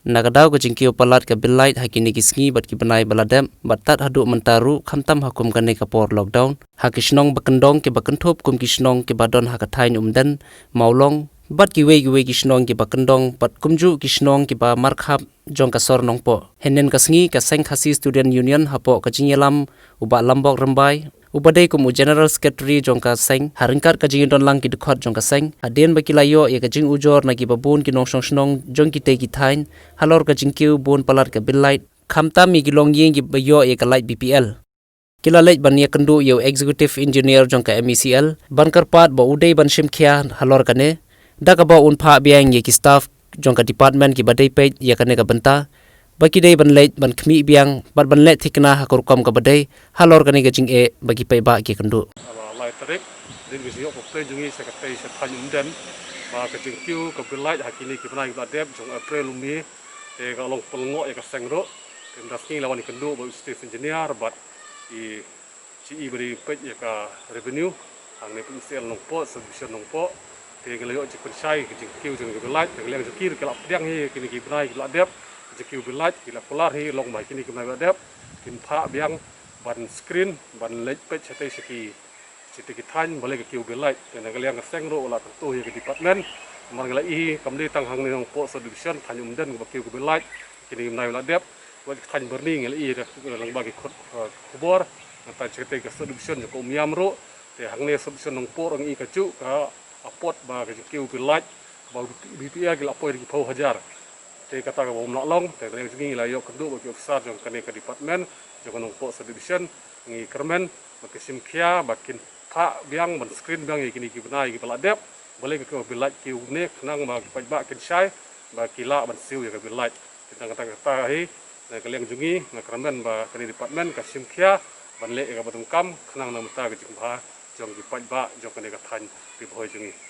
Nagadau ke jingkiew palat ke bilait hakini kisngi bat ki benai baladem batat haduk mentaru khamtam hakum kane kapor lockdown hakisnong bakendong ke bakentop kum kisnong ke badon hakatain umdan maulong bat ki we kisnong ke bakendong bat kumju kisnong ke ba markhap jong ka sor nongpo henen kasngi ka seng khasi student union hapo ka jingelam uba lambok rembai ubadai kumu general secretary jongka seng haringkat ka jingin don lang ki dekhot jongka seng aden bakilayo ye ka jing ujor na ki babun ki nong snong jong ki te ki thain halor ka jingkiew bon palat ka billight khamta mi ki long yeng ki bayo ye ka light bpl kila lej ban ye kendu yo executive engineer jongka mecl ban karpat ba udai ban shimkhia halor kane daka ba un pha biang ye ki staff jongka department ki badai pe ye kane ka banta bagi day ban late ban khmi biang bat ban let thikna hakor kom ka badai halor kani ga jing e bagi pai ba ki kendu lai tarik din bisi yok pokte jungi sekretari setan umden ba ka jingkiew ka bilait hakini ki banai ba deb jong april lumi te ga long pelngo ya ka sengro tem dasni lawan kendu ba chief engineer bat I ci beri pej ya ka revenue ang ne pensial nongpo submission nongpo te ga yo ci pensai ka jingkiew jong ka bilait te ga leng jikir ka lapdiang hi kini ki banai la deb jingkiew bilait kila polar hi long mai kini kemai badep kin pha biang ban screen ban lej pej chate siki chite ki than bale ka kiu bilait tena ga liang seng ro la tu hi ke department mar ngala I kamli tang hang ni nong po subdivision than umden ba kiu bilait kini kemai badep wa than berni ngala I lang bagi khobor ta chate ka subdivision ko miam ro te hang ne subdivision nong po rang I ka chu ka apot ba ka kiu bilait ba BPA ki la po ri pau hajar te kata ka bom long te kali ngi la yo kendu ba ki officer jong kane ka department jong nong po subdivision ngi kermen ba ki simkhia ba kin pha biang ban screen biang kini ki benai ki paladep boleh ka bilat ki ne nang ba ki ba kin sai ba ki la ban siu ya ka bilat tentang kata hi na kali ngi na kermen ba kani department ka simkhia ban le ka batum kam nang na mata ka jing ba jong ki ba jong kane ka than pi bhoi jungi